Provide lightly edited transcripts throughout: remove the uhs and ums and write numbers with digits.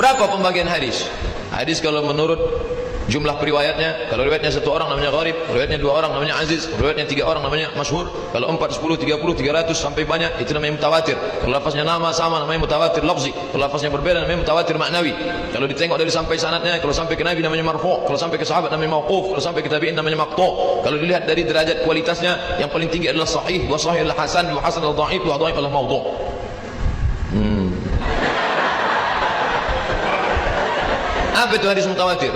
Berapa pembagian hadis? Hadis kalau menurut jumlah periwayatnya, kalau riwayatnya 1 orang namanya gharib, riwayatnya 2 orang namanya aziz, riwayatnya 3 orang namanya masyhur, kalau 4, 10, 30, 300 sampai banyak itu namanya mutawatir. Kalau lafaznya nama sama namanya mutawatir lafzi, kalau lafaznya berbeda namanya mutawatir maknawi. Kalau ditengok dari sampai sanadnya, kalau sampai ke nabi namanya marfu', kalau sampai ke sahabat namanya mauquf, kalau sampai ke tabi'in namanya maqtu'. Kalau dilihat dari derajat kualitasnya, yang paling tinggi adalah sahih, wa sahih adalah hasan, wa hasan adalah dhaif, wa dhaif adalah maudhu'. Apa itu hadis mutawatir?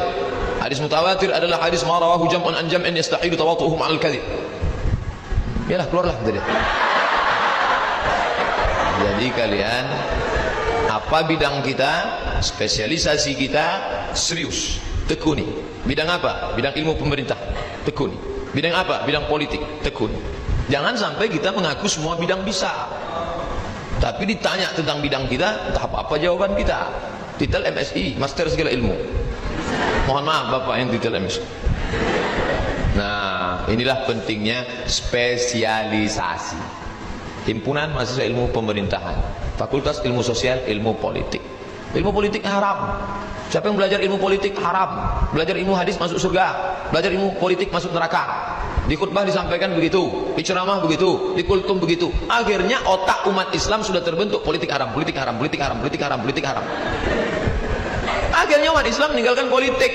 Hadis mutawatir adalah hadis ma rawahu jam'un an jam'in yastahilu tawatu'uhum 'alal kadhib. Yalah, keluarlah dari. Jadi kalian, apa bidang kita, spesialisasi kita, serius, tekuni. Bidang apa? Bidang ilmu pemerintah, tekuni. Bidang apa? Bidang politik, tekuni. Jangan sampai kita mengaku semua bidang bisa, tapi ditanya tentang bidang kita, entah apa-apa jawaban kita. Titel MSI, Master segala ilmu. Mohon maaf Bapak yang titel MSI. Nah, inilah pentingnya spesialisasi. Himpunan Mahasiswa Ilmu Pemerintahan, Fakultas Ilmu Sosial, Ilmu Politik. Ilmu politik haram. Siapa yang belajar ilmu politik haram. Belajar ilmu hadis masuk surga, belajar ilmu politik masuk neraka. Di khutbah disampaikan begitu, di ceramah begitu, di kultum begitu. Akhirnya otak umat Islam sudah terbentuk politik haram, politik haram, politik haram, politik haram, politik haram. Akhirnya umat Islam meninggalkan politik.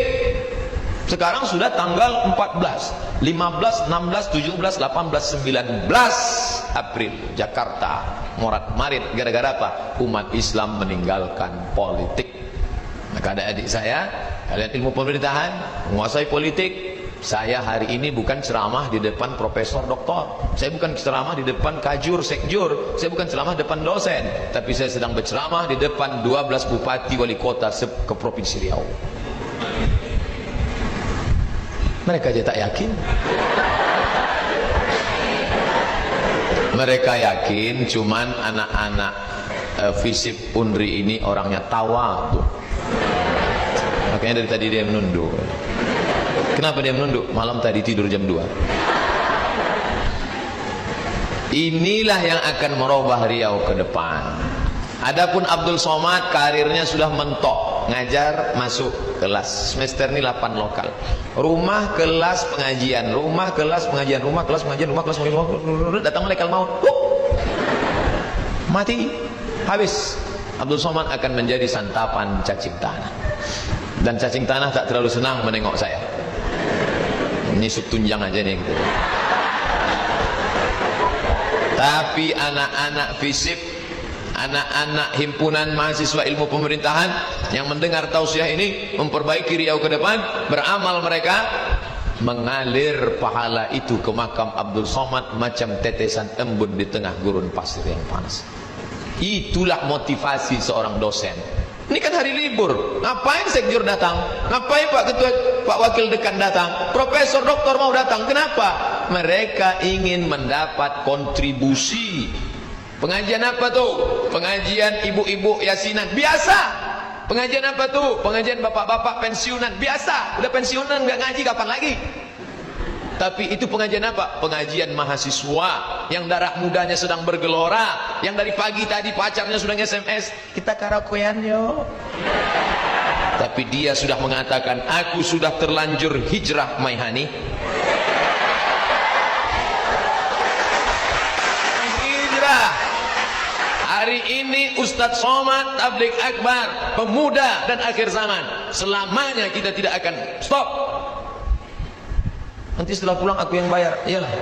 Sekarang sudah tanggal 14, 15, 16, 17, 18, 19 April, Jakarta morat-marit. Gara-gara apa? Umat Islam meninggalkan politik. Maka adik-adik saya, kalian ilmu pemerintahan, menguasai politik. Saya hari ini bukan ceramah di depan profesor doktor, saya bukan ceramah di depan kajur sekjur, saya bukan ceramah di depan dosen, tapi saya sedang berceramah di depan 12 bupati wali kota ke provinsi Riau. Mereka aja tak yakin. Mereka yakin cuman anak-anak FISIP Unri ini orangnya tawa tuh. Makanya dari tadi dia menunduk. Kenapa dia menunduk? Malam tadi tidur jam 2. Inilah yang akan merubah Riau ke depan. Adapun Abdul Somad karirnya sudah mentok, ngajar masuk kelas. Semester ini 8 lokal. Rumah kelas pengajian, rumah kelas pengajian, rumah kelas pengajian, rumah kelas pengajian. Datang malaikat maut. Mati. Habis. Abdul Somad akan menjadi santapan cacing tanah. Dan cacing tanah tak terlalu senang menengok saya. Nyisuk tunjang aja nih gitu. Tapi anak-anak FISIP, anak-anak himpunan mahasiswa ilmu pemerintahan yang mendengar tausiah ini, memperbaiki Riau ke depan, beramal mereka, mengalir pahala itu ke makam Abdul Somad macam tetesan embun di tengah gurun pasir yang panas. Itulah motivasi seorang dosen. Ini kan hari libur, ngapain sekjur datang? Ngapain Pak Ketua, Pak Wakil Dekan datang? Profesor Doktor mau datang, kenapa? Mereka ingin mendapat kontribusi. Pengajian apa tuh? Pengajian ibu-ibu yasinan, biasa. Pengajian apa tuh? Pengajian bapak-bapak pensiunan, biasa. Udah pensiunan nggak ngaji kapan lagi? Tapi itu pengajian apa? Pengajian mahasiswa yang darah mudanya sedang bergelora, yang dari pagi tadi pacarnya sudah nge-SMS, kita karaokean yuk. Tapi dia sudah mengatakan, aku sudah terlanjur hijrah Maihani. Hijrah. Hari ini Ustadz Somad Tabligh Akbar, pemuda dan akhir zaman. Selamanya kita tidak akan stop. Nanti setelah pulang aku yang bayar. Iyalah.